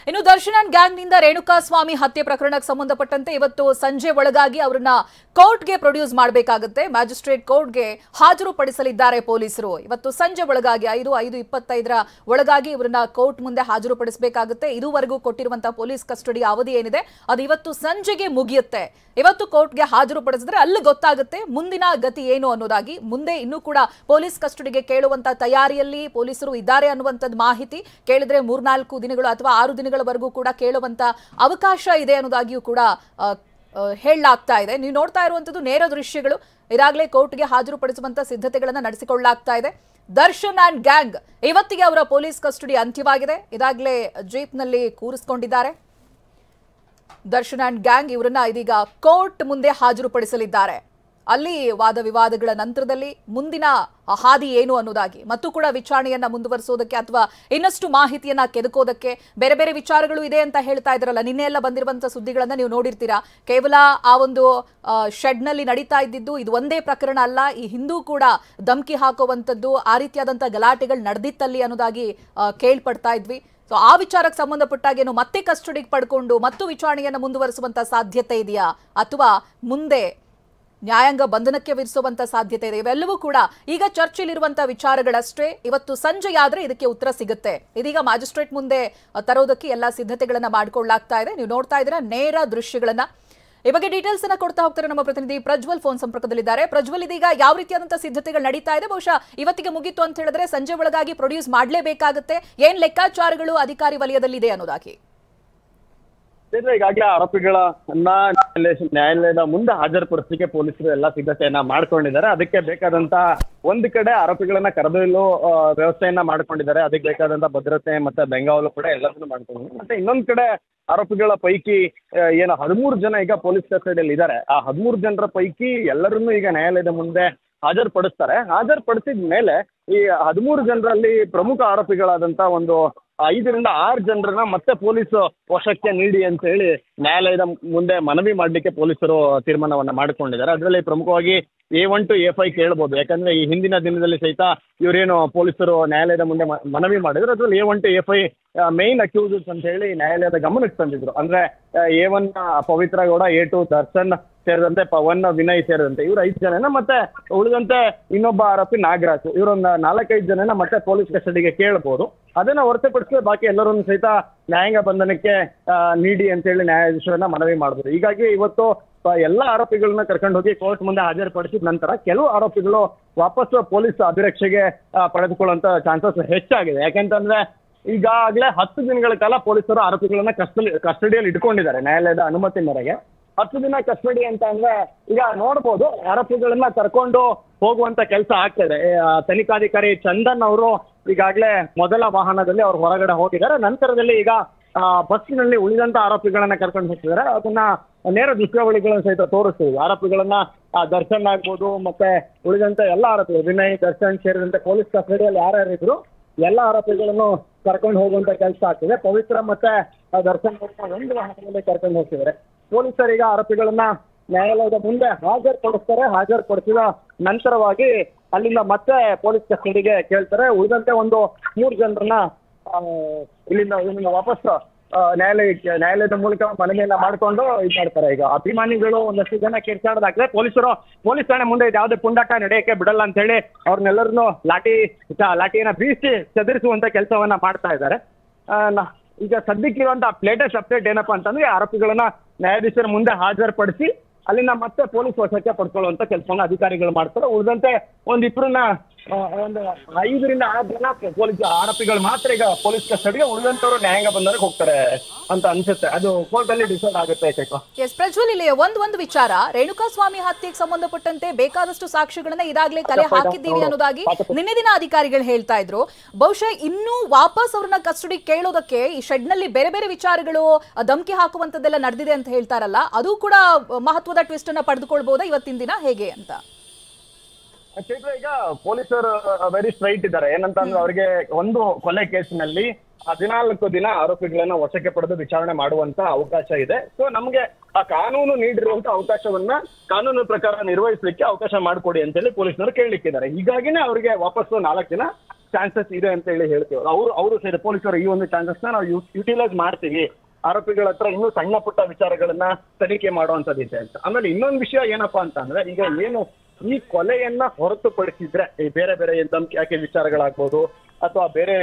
ಇನ್ನು Darshan and gang ನಿಂದ ರೇಣುಕಾಸ್ವಾಮಿ ಹತ್ಯೆ ಪ್ರಕರಣಕ್ಕೆ ಸಂಬಂಧಪಟ್ಟಂತೆ ಇವತ್ತು ಸಂಜೆ ಒಳಗಾಗಿ ಅವರನ್ನ ಕೋರ್ಟ್ಗೆ ಪ್ರೊಡ್ಯೂಸ್ ಮಾಡಬೇಕಾಗುತ್ತೆ. ಮ್ಯಾಜಿಸ್ಟ್ರೇಟ್ ಕೋರ್ಟ್ಗೆ ಹಾಜರುಪಡಿಸಲಿದ್ದಾರೆ ಪೊಲೀಸರು. ಇವತ್ತು ಸಂಜೆ ಒಳಗಾಗಿ 5:25 ಒಳಗಾಗಿ ಇವರನ್ನ ಕೋರ್ಟ್ ಮುಂದೆ ಹಾಜರುಪಡಿಸಬೇಕಾಗುತ್ತೆ. ಇದುವರೆಗೂ ಕೊಟ್ಟಿರುವಂತಹ ಪೊಲೀಸ್ ಕಸ್ಟಡಿ ಅವಧಿ ಏನಿದೆ ಅದು ಇವತ್ತು ಸಂಜೆಗೆ ಮುಗಿಯುತ್ತೆ. ಇವತ್ತು ಕೋರ್ಟ್ಗೆ ಹಾಜರುಪಡಿಸಿದ್ರೆ ಅಲ್ಲಿ ಗೊತ್ತಾಗುತ್ತೆ ಮುಂದಿನ ಗತಿ ಏನು ಅನ್ನೋದಾಗಿ. ಮುಂದೆ ಇನ್ನೂ ಕೂಡ ಪೊಲೀಸ್ ಕಸ್ಟಡಿಗೆ ಕೇಳುವಂತ ತಯಾರಿಯಲ್ಲಿ ಪೊಲೀಸರು ಇದ್ದಾರೆ ಅನ್ನುವಂಥದ್ದು ಮಾಹಿತಿ. ಕೇಳಿದ್ರೆ 3-4 ದಿನಗಳು ಅಥವಾ 6 ದಿನಗಳವರೆಗೂ ಕೂಡ ಕೇಳುವಂತ ಅವಕಾಶ ಇದೆ ಅನ್ನೋದಾಗಿಯೂ ಕೂಡ ಹೇಳಲಾಗ್ತಾ ಇದೆ. ನೀವು ನೋಡ್ತಾ ಇರುವಂತದ್ದು ನೇರ ದೃಶ್ಯಗಳು. ಈಗಾಗಲೇ ಕೋರ್ಟ್ಗೆ ಹಾಜರುಪಡಿಸುವಂತ ಸಿದ್ಧತೆಗಳನ್ನ ನಡೆಸಿಕೊಳ್ಳಲಾಗ್ತಾ ಇದೆ. ದರ್ಶನ್ ಅಂಡ್ ಗ್ಯಾಂಗ್ ಇವತ್ತಿಗೆ ಅವರ ಪೊಲೀಸ್ ಕಸ್ಟಡಿ ಅಂತ್ಯವಾಗಿದೆ. ಇದಾಗಲೇ ಜೀಪ್ನಲ್ಲಿ ಕೂರಿಸಿಕೊಂಡಿದ್ದಾರೆ. ದರ್ಶನ್ ಅಂಡ್ ಗ್ಯಾಂಗ್ ಇವರನ್ನ ಇದೀಗ ಕೋರ್ಟ್ ಮುಂದೆ ಹಾಜರುಪಡಿಸಲಿದ್ದಾರೆ. ಅಲ್ಲಿ ವಾದ ವಿವಾದಗಳ ನಂತರದಲ್ಲಿ ಮುಂದಿನ ಹಾದಿ ಏನು ಅನ್ನೋದಾಗಿ ಮತ್ತು ಕೂಡ ವಿಚಾರಣೆಯನ್ನ ಮುಂದುವರಿಸೋದಕ್ಕೆ ಅಥವಾ ಇನ್ನಷ್ಟು ಮಾಹಿತಿಯನ್ನ ಕೆದಕೋದಕ್ಕೆ ಬೇರೆ ಬೇರೆ ವಿಚಾರಗಳು ಇದೆ ಅಂತ ಹೇಳ್ತಾ ಇದ್ರಲ್ಲ. ನಿನ್ನೆ ಎಲ್ಲ ಬಂದಿರುವಂತಹ ಸುದ್ದಿಗಳನ್ನ ನೀವು ನೋಡಿರ್ತೀರಾ. ಕೇವಲ ಆ ಒಂದು ಶೆಡ್ ನಲ್ಲಿ ನಡೀತಾ ಇದ್ದಿದ್ದು ಇದು ಒಂದೇ ಪ್ರಕರಣ ಅಲ್ಲ, ಈ ಹಿಂದೂ ಕೂಡ ಧಮಕಿ ಹಾಕುವಂತದ್ದು ಆ ರೀತಿಯಾದಂತಹ ಗಲಾಟೆಗಳು ನಡೆದಿತ್ತಲ್ಲಿ ಅನ್ನೋದಾಗಿ ಕೇಳ್ಪಡ್ತಾ ಇದ್ವಿ. ಸೊ ಆ ವಿಚಾರಕ್ಕೆ ಸಂಬಂಧಪಟ್ಟಾಗೇನು ಮತ್ತೆ ಕಸ್ಟಡಿಗೆ ಪಡ್ಕೊಂಡು ಮತ್ತು ವಿಚಾರಣೆಯನ್ನ ಮುಂದುವರಿಸುವಂತ ಸಾಧ್ಯತೆ ಇದೆಯಾ ಅಥವಾ ಮುಂದೆ ನ್ಯಾಯಾಂಗ ಬಂಧನಕ್ಕೆ ವಿಧಿಸುವಂತ ಸಾಧ್ಯತೆ ಇದೆ? ಇವೆಲ್ಲವೂ ಕೂಡ ಈಗ ಚರ್ಚೆಯಲ್ಲಿರುವಂತಹ ವಿಚಾರಗಳಷ್ಟೇ. ಇವತ್ತು ಸಂಜೆಯಾದ್ರೆ ಇದಕ್ಕೆ ಉತ್ತರ ಸಿಗುತ್ತೆ. ಇದೀಗ ಮ್ಯಾಜಿಸ್ಟ್ರೇಟ್ ಮುಂದೆ ತರೋದಕ್ಕೆ ಎಲ್ಲಾ ಸಿದ್ಧತೆಗಳನ್ನ ಮಾಡಿಕೊಳ್ಳಲಾಗ್ತಾ ಇದೆ. ನೀವು ನೋಡ್ತಾ ಇದ್ದೀರಾ ನೇರ ದೃಶ್ಯಗಳನ್ನ. ಈ ಬಗ್ಗೆ ಡೀಟೇಲ್ಸ್ ಅನ್ನ ಕೊಡ್ತಾ ಹೋಗ್ತಾರೆ ನಮ್ಮ ಪ್ರತಿನಿಧಿ ಪ್ರಜ್ವಲ್. ಫೋನ್ ಸಂಪರ್ಕದಲ್ಲಿದ್ದಾರೆ. ಪ್ರಜ್ವಲ್, ಇದೀಗ ಯಾವ ರೀತಿಯಾದಂತಹ ಸಿದ್ಧತೆಗಳು ನಡೀತಾ ಇದೆ? ಬಹುಶಃ ಇವತ್ತಿಗೆ ಮುಗಿತು ಅಂತ ಹೇಳಿದ್ರೆ ಸಂಜೆ ಒಳಗಾಗಿ ಪ್ರೊಡ್ಯೂಸ್ ಮಾಡಲೇಬೇಕಾಗುತ್ತೆ. ಏನ್ ಲೆಕ್ಕಾಚಾರಗಳು ಅಧಿಕಾರಿ ವಲಯದಲ್ಲಿ ಇದೆ ಅನ್ನೋದಾಗಿ? ಈಗಾಗಲೇ ಆರೋಪಿಗಳನ್ನ ನ್ಯಾಯಾಲಯದ ಮುಂದೆ ಹಾಜರುಪಡಿಸಲಿಕ್ಕೆ ಪೊಲೀಸರು ಎಲ್ಲಾ ಸಿದ್ಧತೆಯನ್ನ ಮಾಡ್ಕೊಂಡಿದ್ದಾರೆ. ಅದಕ್ಕೆ ಬೇಕಾದಂತ ಒಂದು ಕಡೆ ಆರೋಪಿಗಳನ್ನ ಕರೆದೊಯ್ಯಲು ವ್ಯವಸ್ಥೆಯನ್ನ ಮಾಡ್ಕೊಂಡಿದ್ದಾರೆ. ಅದಕ್ಕೆ ಬೇಕಾದಂತ ಭದ್ರತೆ ಮತ್ತೆ ಬೆಂಗಾವಲು ಕೂಡ ಎಲ್ಲದನ್ನು ಮಾಡ್ಕೊಂಡಿದ್ದಾರೆ. ಮತ್ತೆ ಇನ್ನೊಂದ್ ಕಡೆ ಆರೋಪಿಗಳ ಪೈಕಿ ಏನು 13 ಜನ ಈಗ ಪೊಲೀಸ್ ಕಸ್ಟಡಿಯಲ್ಲಿ ಇದ್ದಾರೆ. ಆ 13 ಜನರ ಪೈಕಿ ಎಲ್ಲರನ್ನೂ ಈಗ ನ್ಯಾಯಾಲಯದ ಮುಂದೆ ಹಾಜರುಪಡಿಸ್ತಾರೆ. ಹಾಜರುಪಡಿಸಿದ ಮೇಲೆ ಈ 13 ಜನರಲ್ಲಿ ಪ್ರಮುಖ ಆರೋಪಿಗಳಾದಂತ ಒಂದು 5-6 ಜನರನ್ನ ಮತ್ತೆ ಪೊಲೀಸ್ ವಶಕ್ಕೆ ನೀಡಿ ಅಂತ ಹೇಳಿ ನ್ಯಾಯಾಲಯದ ಮುಂದೆ ಮನವಿ ಮಾಡ್ಲಿಕ್ಕೆ ಪೊಲೀಸರು ತೀರ್ಮಾನವನ್ನ ಮಾಡಿಕೊಂಡಿದ್ದಾರೆ. ಅದರಲ್ಲಿ ಪ್ರಮುಖವಾಗಿ A1 to A5 ಕೇಳ್ಬೋದು. ಯಾಕಂದ್ರೆ ಈ ಹಿಂದಿನ ದಿನದಲ್ಲಿ ಸಹಿತ ಇವರೇನು ಪೊಲೀಸರು ನ್ಯಾಯಾಲಯದ ಮುಂದೆ ಮನವಿ ಮಾಡಿದ್ರು. ಅದ್ರಲ್ಲಿ A1 to A5 ಮೇನ್ ಅಕ್ಯೂಸರ್ಸ್ ಅಂತ ಹೇಳಿ ನ್ಯಾಯಾಲಯದ ಗಮನಕ್ಕೆ ತಂದಿದ್ರು. ಅಂದ್ರೆ A1 ಪವಿತ್ರ ಗೌಡ, A2 ದರ್ಶನ್ ಸೇರಿದಂತೆ ಪವನ್, ವಿನಯ್ ಸೇರಿದಂತೆ ಇವ್ರು 5 ಜನನ ಮತ್ತೆ ಉಳಿದಂತೆ ಇನ್ನೊಬ್ಬ ಆರೋಪಿ ನಾಗರಾಜ್, ಇವರೊಂದು 4-5 ಜನನ ಮತ್ತೆ ಪೊಲೀಸ್ ಕಸ್ಟಡಿಗೆ ಕೇಳಬಹುದು. ಅದನ್ನ ಹೊರತುಪಡಿಸಿ ಬಾಕಿ ಎಲ್ಲರನ್ನು ಸಹಿತ ನ್ಯಾಯಾಂಗ ಬಂಧನಕ್ಕೆ ನೀಡಿ ಅಂತ ಹೇಳಿ ನ್ಯಾಯಾಧೀಶರನ್ನ ಮನವಿ ಮಾಡಿದ್ರು. ಹೀಗಾಗಿ ಇವತ್ತು ಎಲ್ಲಾ ಆರೋಪಿಗಳನ್ನ ಕರ್ಕೊಂಡು ಹೋಗಿ ಕೋರ್ಟ್ ಮುಂದೆ ಹಾಜರುಪಡಿಸಿದ ನಂತರ ಕೆಲವು ಆರೋಪಿಗಳು ವಾಪಸ್ ಪೊಲೀಸ್ ಅಭಿರಕ್ಷೆಗೆ ಪಡೆದುಕೊಳ್ಳುವಂತ ಚಾನ್ಸಸ್ ಹೆಚ್ಚಾಗಿದೆ. ಯಾಕೆಂತಂದ್ರೆ ಈಗಾಗಲೇ 10 ದಿನಗಳ ಕಾಲ ಪೊಲೀಸರು ಆರೋಪಿಗಳನ್ನ ಕಸ್ಟಡಿಯಲ್ಲಿ ಇಟ್ಕೊಂಡಿದ್ದಾರೆ ನ್ಯಾಯಾಲಯದ ಅನುಮತಿ ಮೇರೆಗೆ. 10 ದಿನ ಕಸ್ಟಡಿ ಅಂತ ಅಂದ್ರೆ ಈಗ ನೋಡ್ಬೋದು ಆರೋಪಿಗಳನ್ನ ಕರ್ಕೊಂಡು ಹೋಗುವಂತ ಕೆಲಸ ಆಗ್ತದೆ. ತನಿಖಾಧಿಕಾರಿ ಚಂದನ್ ಅವರು ಈಗಾಗಲೇ ಮೊದಲ ವಾಹನದಲ್ಲಿ ಅವ್ರು ಹೊರಗಡೆ ಹೋಗಿದ್ದಾರೆ. ನಂತರದಲ್ಲಿ ಈಗ ಬಸ್ಸಿನಲ್ಲಿ ಉಳಿದಂತ ಆರೋಪಿಗಳನ್ನ ಕರ್ಕೊಂಡು ಹೋಗ್ತಿದ್ದಾರೆ. ಅದನ್ನ ನೇರ ದೃಶ್ಯಾವಳಿಗಳನ್ನ ಸಹಿತ ತೋರಿಸ್ತೀವಿ. ಆರೋಪಿಗಳನ್ನ ದರ್ಶನ್ ಆಗ್ಬೋದು ಮತ್ತೆ ಉಳಿದಂತ ಎಲ್ಲ ಆರೋಪಿಗಳು ವಿನಯ್, ದರ್ಶನ್ ಸೇರಿದಂತೆ ಪೊಲೀಸ್ ಕಸ್ಟಡಿಯಲ್ಲಿ ಯಾರ್ಯಾರಿದ್ರು ಎಲ್ಲ ಆರೋಪಿಗಳನ್ನು ಕರ್ಕೊಂಡು ಹೋಗುವಂತ ಕೆಲಸ ಆಗ್ತಿದೆ. ಪವಿತ್ರ ಮತ್ತೆ ದರ್ಶನ್ ಒಂದು ವಾಹನದಲ್ಲಿ ಕರ್ಕೊಂಡು ಹೋಗ್ತಿದ್ದಾರೆ. ಪೊಲೀಸರೀಗ ಆರೋಪಿಗಳನ್ನ ನ್ಯಾಯಾಲಯದ ಮುಂದೆ ಹಾಜರುಪಡಿಸ್ತಾರೆ. ಹಾಜರುಪಡಿಸಿದ ನಂತರವಾಗಿ ಅಲ್ಲಿಂದ ಮತ್ತೆ ಪೊಲೀಸ್ ಕಸ್ಟಡಿಗೆ ಕೇಳ್ತಾರೆ. ಉಳಿದಂತೆ ಒಂದು 3 ಜನರನ್ನ ಇಲ್ಲಿಂದ ವಾಪಸ್ ನ್ಯಾಯಾಲಯದ ಮೂಲಕ ಮನವಿಯನ್ನ ಮಾಡ್ಕೊಂಡು ಇದು ಮಾಡ್ತಾರೆ. ಈಗ ಅಭಿಮಾನಿಗಳು ಒಂದಷ್ಟು ಜನ ಕಿರ್ಚಾಡೋದಾಗ್ತದೆ. ಪೊಲೀಸ್ ಠಾಣೆ ಮುಂದೆ ಯಾವುದೇ ಪುಂಡಾಟ ನಡೆಯಕ್ಕೆ ಬಿಡಲ್ಲ ಅಂತ ಹೇಳಿ ಅವ್ರನ್ನೆಲ್ಲರನ್ನು ಲಾಠಿಯನ್ನ ಬೀಸಿ ಚದುರಿಸುವಂತ ಕೆಲಸವನ್ನ ಮಾಡ್ತಾ ಇದ್ದಾರೆ. ಈಗ ಸದ್ಯಕ್ಕಿರುವಂತ ಲೇಟೆಸ್ಟ್ ಅಪ್ಡೇಟ್ ಏನಪ್ಪಾ ಅಂತಂದ್ರೆ ಆರೋಪಿಗಳನ್ನ ನ್ಯಾಯಾಧೀಶರ ಮುಂದೆ ಹಾಜರುಪಡಿಸಿ ಅಲ್ಲಿಂದ ಮತ್ತೆ ಪೊಲೀಸ್ ವಶಕ್ಕೆ ಪಡ್ಕೊಳ್ಳುವಂತ ಕೆಲಸವನ್ನ ಅಧಿಕಾರಿಗಳು ಮಾಡ್ತಾರೆ. ಉಳಿದಂತೆ ಒಂದಿಬ್ರನ್ನ ಒಂದು 5-6 ಜನ ಪೊಲೀಸ್ ಆರೋಪಿಗಳು ಮಾತ್ರ ಈಗ ಪೊಲೀಸ್ ಕಸ್ಟಡಿಗೆ, ಉಳಿದಂತವರು ನ್ಯಾಯಾಂಗ ಬಂದವರಿಗೆ ಹೋಗ್ತಾರೆ ಅಂತ ಅನ್ಸುತ್ತೆ. ಅದು ಕೋರ್ಟ್ ಅಲ್ಲಿ ಡಿಸೈಡ್ ಆಗುತ್ತೆ. ಎಸ್ ಪ್ರಜ್ವಲ್, ಇಲ್ಲಿ ಒಂದು ವಿಚಾರ, ರೇಣುಕಾಸ್ವಾಮಿ ಹತ್ಯೆಗೆ ಸಂಬಂಧಪಟ್ಟಂತೆ ಬೇಕಾದಷ್ಟು ಸಾಕ್ಷ್ಯಗಳನ್ನ ಇದಾಗಲೇ ಕಲೆ ಹಾಕಿದ್ದೀವಿ ಅನ್ನೋದಾಗಿ ನಿನ್ನೆ ದಿನ ಅಧಿಕಾರಿಗಳು ಹೇಳ್ತಾ ಇದ್ರು. ಬಹುಶಃ ಇನ್ನೂ ವಾಪಸ್ ಅವ್ರನ್ನ ಕಸ್ಟಡಿ ಕೇಳೋದಕ್ಕೆ ಈ ಶೆಡ್ ನಲ್ಲಿ ಬೇರೆ ಬೇರೆ ವಿಚಾರಗಳು ಧಮಕಿ ಹಾಕುವಂತದ್ದೆಲ್ಲ ನಡೆದಿದೆ ಅಂತ ಹೇಳ್ತಾರಲ್ಲ, ಅದು ಕೂಡ ಮಹತ್ವದ ಟ್ವಿಸ್ಟ್ ಅನ್ನ ಪಡೆದುಕೊಳ್ಬಹುದಾ ಇವತ್ತಿನ ದಿನ ಹೇಗೆ ಅಂತ? ಈಗ ಪೊಲೀಸರು ವೆರಿ ಸ್ಟ್ರೈಟ್ ಇದ್ದಾರೆ. ಏನಂತಂದ್ರೆ ಅವರಿಗೆ ಒಂದು ಕೊಲೆ ಕೇಸಿನಲ್ಲಿ 14 ದಿನ ಆರೋಪಿಗಳನ್ನ ವಶಕ್ಕೆ ಪಡೆದು ವಿಚಾರಣೆ ಮಾಡುವಂತ ಅವಕಾಶ ಇದೆ. ಸೊ ನಮ್ಗೆ ಆ ಕಾನೂನು ನೀಡಿರುವಂತ ಅವಕಾಶವನ್ನ ಕಾನೂನು ಪ್ರಕಾರ ನಿರ್ವಹಿಸಲಿಕ್ಕೆ ಅವಕಾಶ ಮಾಡಿಕೊಡಿ ಅಂತೇಳಿ ಪೊಲೀಸರು ಕೇಳಲಿಕ್ಕಿದ್ದಾರೆ. ಹೀಗಾಗಿನೇ ಅವರಿಗೆ ವಾಪಸ್ಸು 4 ದಿನ ಚಾನ್ಸಸ್ ಇದೆ ಅಂತ ಹೇಳಿ ಹೇಳ್ತೀವಿ. ಅವರು ಸೇರಿ ಪೊಲೀಸರು ಈ ಒಂದು ಚಾನ್ಸಸ್ ನಾವು ಯುಟಿಲೈಸ್ ಮಾಡ್ತೀವಿ, ಆರೋಪಿಗಳ ಹತ್ರ ಇನ್ನೂ ಸಣ್ಣ ಪುಟ್ಟ ವಿಚಾರಗಳನ್ನ ತನಿಖೆ ಮಾಡುವಂತದ್ದಿದೆ ಅಂತ. ಆಮೇಲೆ ಇನ್ನೊಂದು ವಿಷಯ ಏನಪ್ಪಾ ಅಂತಂದ್ರೆ, ಈಗ ಏನು ಈ ಕೊಲೆಯನ್ನ ಹೊರತುಪಡಿಸಿದ್ರೆ ಈ ಬೇರೆ ಬೇರೆ ಧಮಕಿ ವಿಚಾರಗಳಾಗ್ಬೋದು, ಅಥವಾ ಬೇರೆ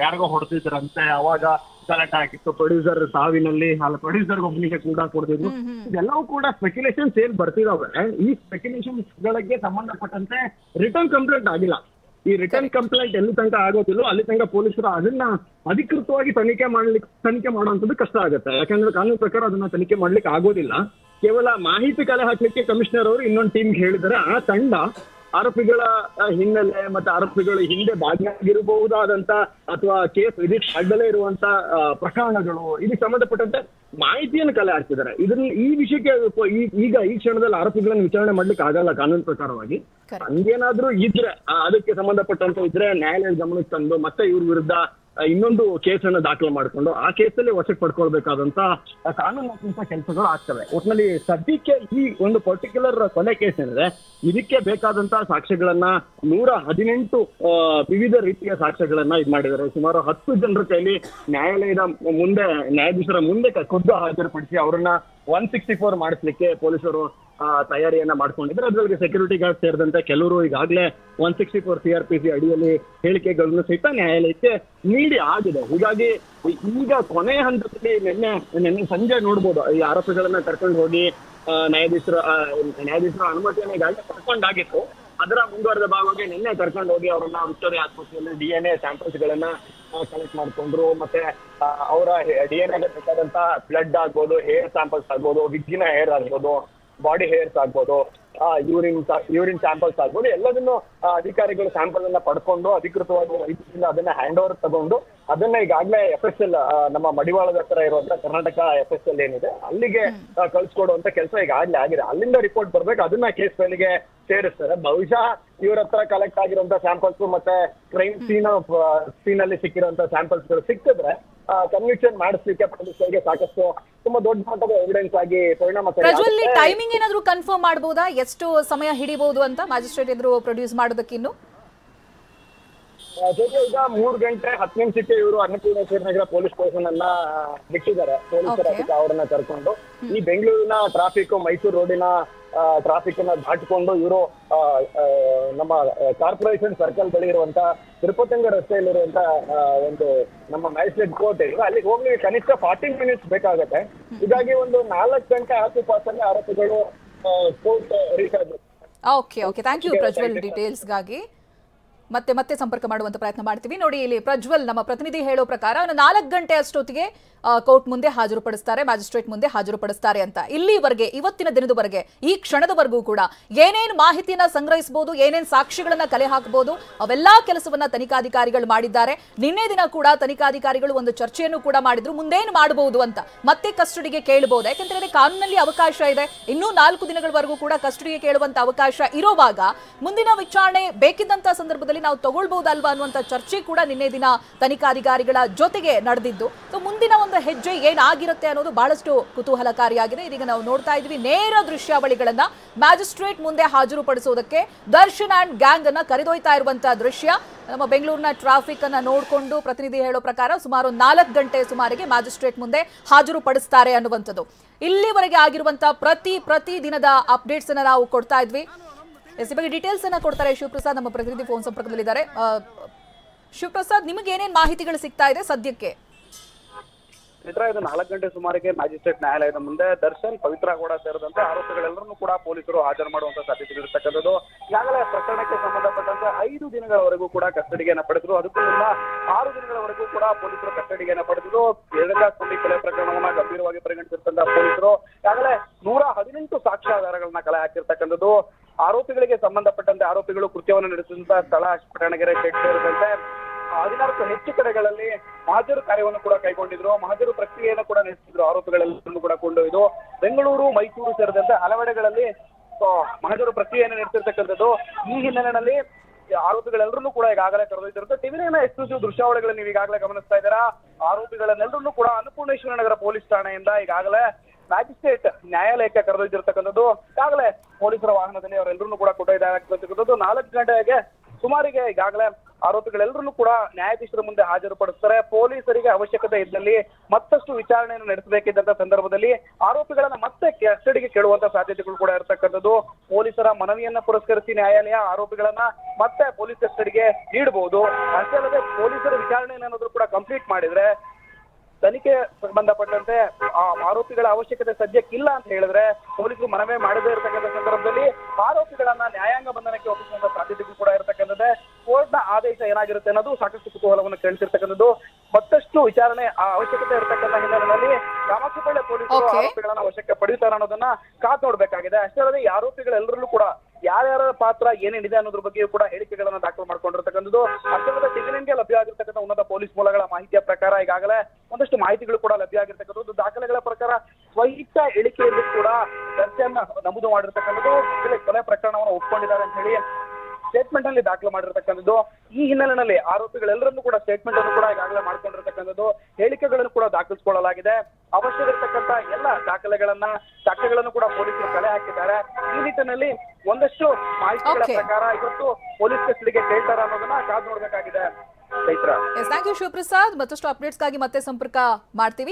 ಯಾರಿಗೋ ಹೊಡೆದಿದ್ರಂತೆ ಅವಾಗ ಗಲಾಟೆ ಆಗಿತ್ತು, ಪ್ರೊಡ್ಯೂಸರ್ ಸಾವಿನಲ್ಲಿ ಪ್ರೊಡ್ಯೂಸರ್ ಒಬ್ಬನಿಗೆ ಕೂಡ ಕೊಡ್ತಿದ್ರು, ಇದೆಲ್ಲವೂ ಕೂಡ ಸ್ಪೆಕ್ಯುಲೇಷನ್ಸ್ ಏನ್ ಬರ್ತಿದಾವೆ. ಈ ಸ್ಪೆಕ್ಯುಲೇಷನ್ಸ್ ಗಳಿಗೆ ಸಂಬಂಧಪಟ್ಟಂತೆ ರಿಟರ್ನ್ ಕಂಪ್ಲೇಂಟ್ ಆಗಿಲ್ಲ. ಈ ರಿಟರ್ನ್ ಕಂಪ್ಲೇಂಟ್ ಎಲ್ಲಿ ತನಕ ಆಗೋದಿಲ್ಲೋ ಅಲ್ಲಿ ತನಕ ಪೊಲೀಸರು ಅದನ್ನ ಅಧಿಕೃತವಾಗಿ ತನಿಖೆ ಮಾಡುವಂಥದ್ದು ಕಷ್ಟ ಆಗುತ್ತೆ. ಯಾಕಂದ್ರೆ ಕಾನೂನು ಪ್ರಕಾರ ಅದನ್ನ ತನಿಖೆ ಮಾಡ್ಲಿಕ್ಕೆ ಆಗೋದಿಲ್ಲ. ಕೇವಲ ಮಾಹಿತಿ ಕಲೆ ಹಾಕ್ಲಿಕ್ಕೆ ಕಮಿಷನರ್ ಅವರು ಇನ್ನೊಂದು ಟೀಮ್ಗೆ ಹೇಳಿದರೆ ಆ ತಂಡ ಆರೋಪಿಗಳ ಹಿನ್ನೆಲೆ ಮತ್ತೆ ಆರೋಪಿಗಳು ಹಿಂದೆ ಭಾಗಿಯಾಗಿರಬಹುದಾದಂತ ಅಥವಾ ಕೇಸ್ ವಿಧಿಟ್ ಆಗದಲ್ಲೇ ಇರುವಂತ ಪ್ರಕರಣಗಳು ಇದಕ್ಕೆ ಸಂಬಂಧಪಟ್ಟಂತೆ ಮಾಹಿತಿಯನ್ನು ಕಲೆ ಹಾಕ್ತಿದ್ದಾರೆ. ಇದ್ರಲ್ಲಿ ಈ ವಿಷಯಕ್ಕೆ ಈಗ ಈ ಕ್ಷಣದಲ್ಲಿ ಆರೋಪಿಗಳನ್ನು ವಿಚಾರಣೆ ಮಾಡ್ಲಿಕ್ಕೆ ಆಗಲ್ಲ ಕಾನೂನು ಪ್ರಕಾರವಾಗಿ. ಹಂಗೇನಾದ್ರೂ ಇದ್ರೆ ಅದಕ್ಕೆ ಸಂಬಂಧಪಟ್ಟಂತ ಇದ್ರೆ ನ್ಯಾಯಾಲಯದ ಗಮನಕ್ಕೆ ತಂದು ಮತ್ತೆ ಇವ್ರ ವಿರುದ್ಧ ಇನ್ನೊಂದು ಕೇಸನ್ನು ದಾಖಲೆ ಮಾಡಿಕೊಂಡು ಆ ಕೇಸಲ್ಲಿ ವಶಕ್ಕೆ ಪಡ್ಕೊಳ್ಬೇಕಾದಂತ ಕಾನೂನಾತ್ಮಕ ಕೆಲಸಗಳು ಆಗ್ತವೆ. ಒಟ್ಟಿನಲ್ಲಿ ಸದ್ಯಕ್ಕೆ ಈ ಒಂದು ಪರ್ಟಿಕ್ಯುಲರ್ ಕೊಲೆ ಕೇಸ್ ಏನಿದೆ ಇದಕ್ಕೆ ಬೇಕಾದಂತ ಸಾಕ್ಷ್ಯಗಳನ್ನ 118 ವಿವಿಧ ರೀತಿಯ ಸಾಕ್ಷ್ಯಗಳನ್ನ ಇದು ಮಾಡಿದ್ದಾರೆ. ಸುಮಾರು 10 ಜನರ ಕೈಲಿ ನ್ಯಾಯಾಧೀಶರ ಮುಂದೆ ಖುದ್ದು ಹಾಜರುಪಡಿಸಿ ಅವರನ್ನ 164 ಮಾಡಿಸ್ಲಿಕ್ಕೆ ಪೊಲೀಸರು ತಯಾರಿಯನ್ನ ಮಾಡ್ಕೊಂಡಿದ್ದಾರೆ. ಅದರಲ್ಲಿ ಸೆಕ್ಯೂರಿಟಿ ಗಾರ್ಡ್ ಸೇರಿದಂತೆ ಕೆಲವರು ಈಗಾಗಲೇ 164 CRPC ಅಡಿಯಲ್ಲಿ ಹೇಳಿಕೆಗಳನ್ನು ಸಹಿತ ನ್ಯಾಯಾಲಯಕ್ಕೆ ನೀಡಿ ಆಗಿದೆ. ಹೀಗಾಗಿ ಈಗ ಕೊನೆಯ ಹಂತದಲ್ಲಿ ನಿನ್ನೆ ಸಂಜೆ ನೋಡ್ಬೋದು ಈ ಆರೋಪಿಗಳನ್ನ ಕರ್ಕೊಂಡು ಹೋಗಿ ನ್ಯಾಯಾಧೀಶರ ಅನುಮತಿಯನ್ನು ಈಗಾಗಲೇ ಪಡ್ಕೊಂಡಾಗಿತ್ತು. ಅದರ ಮುಂದುವರೆದ ಭಾಗವಾಗಿ ನಿನ್ನೆ ಕರ್ಕೊಂಡು ಹೋಗಿ ಅವರನ್ನ ವಿಕ್ಟೋರಿಯಾ ಆಸ್ಪತ್ರೆಯಲ್ಲಿ DNA ಸ್ಯಾಂಪಲ್ಸ್ ಗಳನ್ನ ಕಲೆಕ್ಟ್ ಮಾಡ್ಕೊಂಡ್ರು. ಮತ್ತೆ ಅವರ DNA ಬೇಕಾದಂತ ಬ್ಲಡ್ ಆಗ್ಬೋದು, ಹೇರ್ ಸ್ಯಾಂಪಲ್ಸ್ ಆಗ್ಬೋದು, ವಿಗ್ಗಿನ ಹೇರ್ ಆಗ್ಬೋದು, ಬಾಡಿ ಹೇರ್ಸ್ ಆಗ್ಬೋದು, ಯೂರಿನ್ ಸ್ಯಾಂಪಲ್ಸ್ ಆಗ್ಬೋದು, ಎಲ್ಲದನ್ನು ಅಧಿಕಾರಿಗಳು ಸ್ಯಾಂಪಲ್ ಅನ್ನ ಪಡ್ಕೊಂಡು ಅಧಿಕೃತವಾಗಿ ವೈದ್ಯರಿಂದ ಅದನ್ನ ಹ್ಯಾಂಡ್ ಓವರ್ ತಗೊಂಡು ಅದನ್ನ ಈಗಾಗಲೇ FSL ನಮ್ಮ ಮಡಿವಾಳದ ಹತ್ರ ಇರುವಂತ ಕರ್ನಾಟಕ FSL ಏನಿದೆ ಅಲ್ಲಿಗೆ ಕಳ್ಸಿಕೊಡುವಂತ ಕೆಲಸ ಈಗಾಗಲೇ ಆಗಿದೆ. ಅಲ್ಲಿಂದ ರಿಪೋರ್ಟ್ ಬರ್ಬೇಕು, ಅದನ್ನ ಕೇಸ್ ಫೈಲ್ಗೆ ಸೇರಿಸ್ತಾರೆ. ಬಹುಶಃ ಇವ್ರ ಹತ್ರ ಕಲೆಕ್ಟ್ ಆಗಿರುವಂತ ಸ್ಯಾಂಪಲ್ಸ್ ಮತ್ತೆ ಕ್ರೈಮ್ ಸೀನ್ ಅಲ್ಲಿ ಸಿಕ್ಕಿರುವಂತ ಸ್ಯಾಂಪಲ್ಸ್ ಗಳು ಸಿಕ್ಕಿದ್ರೆ ಕನ್ವಿಕ್ಷನ್ ಮಾಡಿಸ್ಲಿಕ್ಕೆ ಪೊಲೀಸರಿಗೆ ಸಾಕಷ್ಟು ತುಂಬಾ ದೊಡ್ಡ ಮಟ್ಟದ ಎವಿಡೆನ್ಸ್ ಆಗಿ ಪರಿಣಾಮಕಾರಿ. ಟೈಮಿಂಗ್ ಏನಾದ್ರು ಕನ್ಫರ್ಮ್ ಮಾಡಬಹುದಾ, ಎಷ್ಟು ಸಮಯ ಹಿಡಿಬಹುದು ಅಂತ ಮ್ಯಾಜಿಸ್ಟ್ರೇಟ್ ಎದುರು ಪ್ರೊಡ್ಯೂಸ್ ಮಾಡೋದಕ್ಕಿನ್ನು? ಜೊತೆ ಈಗ 3 ಗಂಟೆ 10 ನಿಮಿಷಕ್ಕೆ ಇವರು ಅನ್ನಪೂರ್ಣೇಶ್ವರ ನಗರ ಪೊಲೀಸ್ ಸ್ಟೇಷನ್ ಅನ್ನ ಬಿಟ್ಟಿದ್ದಾರೆ. ಪೊಲೀಸರ ಅವರನ್ನ ಕರ್ಕೊಂಡು ಈ ಬೆಂಗಳೂರಿನ ಟ್ರಾಫಿಕ್, ಮೈಸೂರು ರೋಡಿನ ಟ್ರಾಫಿಕ್ ಅನ್ನ ದಾಟಿಕೊಂಡು ಇವರು ನಮ್ಮ ಕಾರ್ಪೊರೇಷನ್ ಸರ್ಕಲ್ ಬಳಿ ಇರುವಂತ ತಿರುಪತಂಗ ರಸ್ತೆಯಲ್ಲಿರುವಂತ ಒಂದು ನಮ್ಮ ಮ್ಯಾಜಿಸ್ಟ್ರೇಟ್ ಕೋರ್ಟ್ ಇದೆ, ಅಲ್ಲಿಗೆ ಹೋಗ್ಲಿಕ್ಕೆ ಕನಿಷ್ಠ 40 ಮಿನಿಟ್ಸ್ ಬೇಕಾಗತ್ತೆ. ಹೀಗಾಗಿ ಒಂದು 4 ಗಂಟೆ ಆಸುಪಾಸಲ್ಲಿ ಆರೋಪಿಗಳು ಕೋರ್ಟ್ ರೀಚ್ ಆದ್ರು. ಓಕೆ, ಥ್ಯಾಂಕ್ ಯು ಪ್ರಜ್ವಲ್ ಡೀಟೇಲ್ಸ್ಗಾಗಿ. ಮತ್ತೆ ಸಂಪರ್ಕ ಮಾಡುವಂತ ಪ್ರಯತ್ನ ಮಾಡ್ತೀವಿ. ನೋಡಿ, ಇಲ್ಲಿ ಪ್ರಜ್ವಲ್ ನಮ್ಮ ಪ್ರತಿನಿಧಿ ಹೇಳೋ ಪ್ರಕಾರ 4 ಗಂಟೆ ಅಷ್ಟೊತ್ತಿಗೆ ಕೋರ್ಟ್ ಮುಂದೆ ಹಾಜರುಪಡಿಸ್ತಾರೆ, ಮ್ಯಾಜಿಸ್ಟ್ರೇಟ್ ಮುಂದೆ ಹಾಜರುಪಡಿಸ್ತಾರೆ ಅಂತ. ಇಲ್ಲಿವರೆಗೆ, ಇವತ್ತಿನ ದಿನದವರೆಗೆ, ಈ ಕ್ಷಣದವರೆಗೂ ಕೂಡ ಏನೇನು ಮಾಹಿತಿಯನ್ನ ಸಂಗ್ರಹಿಸಬಹುದು, ಏನೇನು ಸಾಕ್ಷಿಗಳನ್ನ ಕಲೆ ಹಾಕಬಹುದು, ಅವೆಲ್ಲಾ ಕೆಲಸವನ್ನ ತನಿಖಾಧಿಕಾರಿಗಳು ಮಾಡಿದ್ದಾರೆ. ನಿನ್ನೆ ದಿನ ಕೂಡ ತನಿಖಾಧಿಕಾರಿಗಳು ಒಂದು ಚರ್ಚೆಯನ್ನು ಕೂಡ ಮಾಡಿದ್ರು, ಮುಂದೇನು ಮಾಡಬಹುದು ಅಂತ. ಮತ್ತೆ ಕಸ್ಟಡಿಗೆ ಕೇಳಬಹುದು, ಯಾಕಂದ್ರೆ ಕಾನೂನಲ್ಲಿ ಅವಕಾಶ ಇದೆ. ಇನ್ನೂ 4 ದಿನಗಳವರೆಗೂ ಕೂಡ ಕಸ್ಟಡಿಗೆ ಕೇಳುವಂತ ಅವಕಾಶ ಇರುವಾಗ ಮುಂದಿನ ವಿಚಾರಣೆ ಬೇಕಿದ್ದಂತ ಸಂದರ್ಭದಲ್ಲಿ ನಾವು ತಗೊಳ್ಬಹುದಲ್ವಾ ಅನ್ನುವಂತ ಚರ್ಚೆ ಕೂಡ ನಿನ್ನೆ ದಿನ ತನಿಖಾಧಿಕಾರಿಗಳ ಜೊತೆಗೆ ನಡೆದಿದ್ದು. ಮುಂದಿನ ಒಂದು ಹೆಜ್ಜೆ ಏನಾಗಿರುತ್ತೆ ಅನ್ನೋದು ಬಹಳಷ್ಟು ಕುತೂಹಲಕಾರಿಯಾಗಿದೆ. ಇದೀಗ ನಾವು ನೋಡ್ತಾ ಇದ್ವಿ ನೇರ ದೃಶ್ಯಾವಳಿಗಳನ್ನ ಮ್ಯಾಜಿಸ್ಟ್ರೇಟ್ ಮುಂದೆ ಹಾಜರುಪಡಿಸುವುದಕ್ಕೆ ದರ್ಶನ್ ಅಂಡ್ ಗ್ಯಾಂಗ್ ಅನ್ನ ಕರೆದೊಯ್ತಾ ಇರುವಂತಹ ದೃಶ್ಯ. ನಮ್ಮ ಬೆಂಗಳೂರಿನ ಟ್ರಾಫಿಕ್ ಅನ್ನ ನೋಡಿಕೊಂಡು ಪ್ರತಿನಿಧಿ ಹೇಳೋ ಪ್ರಕಾರ ಸುಮಾರು 4 ಗಂಟೆ ಸುಮಾರಿಗೆ ಮ್ಯಾಜಿಸ್ಟ್ರೇಟ್ ಮುಂದೆ ಹಾಜರುಪಡಿಸ್ತಾರೆ ಅನ್ನುವಂಥದ್ದು. ಇಲ್ಲಿವರೆಗೆ ಆಗಿರುವಂತಹ ಪ್ರತಿ ದಿನದ ಅಪ್ಡೇಟ್ಸ್ ಅನ್ನ ನಾವು ಕೊಡ್ತಾ ಇದ್ವಿ. ಈ ಬಗ್ಗೆ ಡೀಟೇಲ್ಸ್ ಅನ್ನ ಕೊಡ್ತಾರೆ ಶಿವಪ್ರಸಾದ್, ನಮ್ಮ ಪ್ರತಿನಿಧಿ ಫೋನ್ ಸಂಪರ್ಕದಲ್ಲಿದ್ದಾರೆ. ಶಿವಪ್ರಸಾದ್, ನಿಮಗೆ ಏನೇನು ಮಾಹಿತಿಗಳು ಸಿಗ್ತಾ ಇದೆ ಸದ್ಯಕ್ಕೆ? ಇದು 4 ಗಂಟೆ ಸುಮಾರಿಗೆ ಮ್ಯಾಜಿಸ್ಟ್ರೇಟ್ ನ್ಯಾಯಾಲಯದ ಮುಂದೆ ದರ್ಶನ್, ಪವಿತ್ರ ಗೌಡ ಸೇರಿದಂತೆ ಆರೋಪಿಗಳೆಲ್ಲರನ್ನೂ ಕೂಡ ಪೊಲೀಸರು ಹಾಜರು ಮಾಡುವಂತ ಸಾಧ್ಯತೆ ಇರತಕ್ಕಂಥದ್ದು. ಈಗಾಗಲೇ ಪ್ರಕರಣಕ್ಕೆ ಸಂಬಂಧಪಟ್ಟಂತೆ 5 ದಿನಗಳವರೆಗೂ ಕೂಡ ಕಸ್ಟಡಿಗೆಯನ್ನು ಪಡೆದ್ರು. ಅದಕ್ಕೂ ಮುನ್ನ 6 ದಿನಗಳವರೆಗೂ ಕೂಡ ಪೊಲೀಸರು ಕಸ್ಟಡಿಗೆಯನ್ನು ಪಡೆದಿದ್ದು. ಎರಡಂಗಿ ಕೊಲೆ ಪ್ರಕರಣವನ್ನ ಗಂಭೀರವಾಗಿ ಪರಿಗಣಿಸಿರ್ತಕ್ಕಂಥ ಪೊಲೀಸರು ಈಗಾಗಲೇ 118 ಸಾಕ್ಷ್ಯಾಧಾರಗಳನ್ನ ಕಲೆ ಹಾಕಿರ್ತಕ್ಕಂಥದ್ದು. ಆರೋಪಿಗಳಿಗೆ ಸಂಬಂಧಪಟ್ಟಂತೆ ಆರೋಪಿಗಳು ಕೃತ್ಯವನ್ನು ನಡೆಸಿದಂತಹ ಸ್ಥಳ ಪಟ್ಟಣಗೆರೆ ಶೆಡ್ ಸೇರಿದಂತೆ 16 ಹೆಚ್ಚು ಕಡೆಗಳಲ್ಲಿ ಮಹಜರು ಕಾರ್ಯವನ್ನು ಕೂಡ ಕೈಗೊಂಡಿದ್ರು. ಮಹಜರು ಪ್ರಕ್ರಿಯೆಯನ್ನು ಕೂಡ ನಡೆಸಿದ್ರು. ಆರೋಪಿಗಳೆಲ್ಲರನ್ನು ಕೂಡ ಕೊಂಡೊಯ್ದು ಬೆಂಗಳೂರು, ಮೈಸೂರು ಸೇರಿದಂತೆ ಹಲವೆಡೆಗಳಲ್ಲಿ ಮಹಜರು ಪ್ರಕ್ರಿಯೆಯನ್ನು ನಡೆಸಿರ್ತಕ್ಕಂಥದ್ದು. ಈ ಹಿನ್ನೆಲೆಯಲ್ಲಿ ಆರೋಪಿಗಳೆಲ್ಲರನ್ನೂ ಕೂಡ ಈಗಾಗಲೇ ಕರೆದೊಯ್ದಿರುತ್ತೆ. ಟಿವಿನ ಎಕ್ಸ್ಕ್ಲೂಸಿವ್ ದೃಶ್ಯಾವಳಿಗಳನ್ನು ನೀವು ಈಗಾಗಲೇ ಗಮನಿಸ್ತಾ ಇದ್ದೀರಾ. ಆರೋಪಿಗಳನ್ನೆಲ್ಲರನ್ನೂ ಕೂಡ ಅನ್ನಪೂರ್ಣೇಶ್ವರ ನಗರ ಪೊಲೀಸ್ ಠಾಣೆಯಿಂದ ಈಗಾಗಲೇ ಮ್ಯಾಜಿಸ್ಟ್ರೇಟ್ ನ್ಯಾಯಾಲಯಕ್ಕೆ ಕರೆದೊಯ್ದಿರ್ತಕ್ಕಂಥದ್ದು. ಈಗಾಗಲೇ ಪೊಲೀಸರ ವಾಹನದಲ್ಲಿ ಅವರೆಲ್ಲರನ್ನೂ ಕೂಡ ಕೊಂಡೊಯ್ದಾಗ್ತಕ್ಕಂಥದ್ದು. 4 ಗಂಟೆಗೆ ಸುಮಾರಿಗೆ ಈಗಾಗಲೇ ಆರೋಪಿಗಳೆಲ್ಲರನ್ನೂ ಕೂಡ ನ್ಯಾಯಾಧೀಶರ ಮುಂದೆ ಹಾಜರುಪಡಿಸ್ತಾರೆ. ಪೊಲೀಸರಿಗೆ ಅವಶ್ಯಕತೆ ಇದ್ದಲ್ಲಿ ಮತ್ತಷ್ಟು ವಿಚಾರಣೆಯನ್ನು ನಡೆಸಬೇಕಿದ್ದಂತ ಸಂದರ್ಭದಲ್ಲಿ ಆರೋಪಿಗಳನ್ನ ಮತ್ತೆ ಕಸ್ಟಡಿಗೆ ಕೇಳುವಂತ ಸಾಧ್ಯತೆಗಳು ಕೂಡ ಇರತಕ್ಕಂಥದ್ದು. ಪೊಲೀಸರ ಮನವಿಯನ್ನ ಪುರಸ್ಕರಿಸಿ ನ್ಯಾಯಾಲಯ ಆರೋಪಿಗಳನ್ನ ಮತ್ತೆ ಪೊಲೀಸ್ ಕಸ್ಟಡಿಗೆ ನೀಡಬಹುದು. ಅಷ್ಟೇ ಅಲ್ಲದೆ ಪೊಲೀಸರ ವಿಚಾರಣೆಯನ್ನು ಏನಾದ್ರು ಕೂಡ ಕಂಪ್ಲೀಟ್ ಮಾಡಿದ್ರೆ ತನಿಖೆ ಸಂಬಂಧಪಟ್ಟಂತೆ ಆ ಆರೋಪಿಗಳ ಅವಶ್ಯಕತೆ ಸದ್ಯಕ್ಕಿಲ್ಲ ಅಂತ ಹೇಳಿದ್ರೆ ಪೊಲೀಸರು ಮನವಿ ಮಾಡದೇ ಇರತಕ್ಕಂಥ ಸಂದರ್ಭದಲ್ಲಿ ಆರೋಪಿಗಳನ್ನ ನ್ಯಾಯಾಂಗ ಬಂಧನಕ್ಕೆ ಒಪ್ಪಿಸುವಂತ ಸಾಧ್ಯತೆಗಳು ಕೂಡ ಇರತಕ್ಕಂಥದ್ದೇ. ಕೋರ್ಟ್ನ ಆದೇಶ ಏನಾಗಿರುತ್ತೆ ಅನ್ನೋದು ಸಾಕಷ್ಟು ಕುತೂಹಲವನ್ನು ಕೇಳ್ತಿರ್ತಕ್ಕಂಥದ್ದು. ಮತ್ತಷ್ಟು ವಿಚಾರಣೆ ಆ ಅವಶ್ಯಕತೆ ಇರತಕ್ಕಂಥ ಹಿನ್ನೆಲೆಯಲ್ಲಿ ರಾಮಕೃಪಳ್ಳಿ ಪೊಲೀಸರು ಆರೋಪಿಗಳನ್ನ ವಶಕ್ಕೆ ಪಡೆಯುತ್ತಾರೆ ಅನ್ನೋದನ್ನ ಕಾದ್ ನೋಡ್ಬೇಕಾಗಿದೆ. ಅಷ್ಟೇ ಅಲ್ಲದೆ ಈ ಆರೋಪಿಗಳೆಲ್ಲರಲ್ಲೂ ಕೂಡ ಯಾರ್ಯಾರ ಪಾತ್ರ ಏನೇನಿದೆ ಅನ್ನೋದ್ರ ಬಗ್ಗೆಯೂ ಕೂಡ ಹೇಳಿಕೆಗಳನ್ನ ದಾಖಲು ಮಾಡ್ಕೊಂಡಿರ್ತಕ್ಕಂಥದ್ದು. ಅಷ್ಟೇ ಟಿವಿಎನ್ಗೆ ಲಭ್ಯ ಆಗಿರ್ತಕ್ಕಂಥ ಉನ್ನತ ಪೊಲೀಸ್ ಮೂಲಗಳ ಮಾಹಿತಿಯ ಪ್ರಕಾರ ಈಗಾಗಲೇ ಒಂದಷ್ಟು ಮಾಹಿತಿಗಳು ಕೂಡ ಲಭ್ಯ ಆಗಿರ್ತಕ್ಕಂಥದ್ದು. ದಾಖಲೆಗಳ ಪ್ರಕಾರ ಸ್ವಹಿತ ಹೇಳಿಕೆಯಲ್ಲಿ ಕೂಡ ದರ್ಶನ್ ನಮೂದು ಮಾಡಿರ್ತಕ್ಕಂಥದ್ದು. ಕೊಲೆ ಪ್ರಕರಣವನ್ನು ಒಪ್ಪಿಕೊಂಡಿದ್ದಾರೆ ಅಂತ ಹೇಳಿ ಸ್ಟೇಟ್ಮೆಂಟ್ ಅಲ್ಲಿ ದಾಖಲು ಮಾಡಿರ್ತಕ್ಕಂಥದ್ದು. ಈ ಹಿನ್ನೆಲೆಯಲ್ಲಿ ಆರೋಪಿಗಳೆಲ್ಲರನ್ನೂ ಕೂಡ ಸ್ಟೇಟ್ಮೆಂಟ್ ಅನ್ನು ಕೂಡ ಈಗಾಗಲೇ ಮಾಡ್ಕೊಂಡಿರ್ತಕ್ಕಂಥದ್ದು. ಹೇಳಿಕೆಗಳನ್ನು ಕೂಡ ದಾಖಲಿಸಿಕೊಳ್ಳಲಾಗಿದೆ. ಅವಶ್ಯವಿರತಕ್ಕಂತ ಎಲ್ಲ ದಾಖಲೆಗಳನ್ನು ಕೂಡ ಪೊಲೀಸರು ಕಲೆ ಹಾಕಿದ್ದಾರೆ. ಈ ನಿಟ್ಟಿನಲ್ಲಿ ಒಂದಷ್ಟು ಮಾಹಿತಿಗಳ ಪ್ರಕಾರ ಇವತ್ತು ಪೊಲೀಸ್ ಕಸ್ಟಡಿಗೆ ಕೇಳ್ತಾರ ಅನ್ನೋದನ್ನ ಕಾದು ನೋಡ್ಬೇಕಾಗಿದೆ. Thank you Shivaprasad. ಮತ್ತಷ್ಟು ಅಪ್ಡೇಟ್ಸ್ಗಾಗಿ ಮತ್ತೆ ಸಂಪರ್ಕ ಮಾಡ್ತೀವಿ.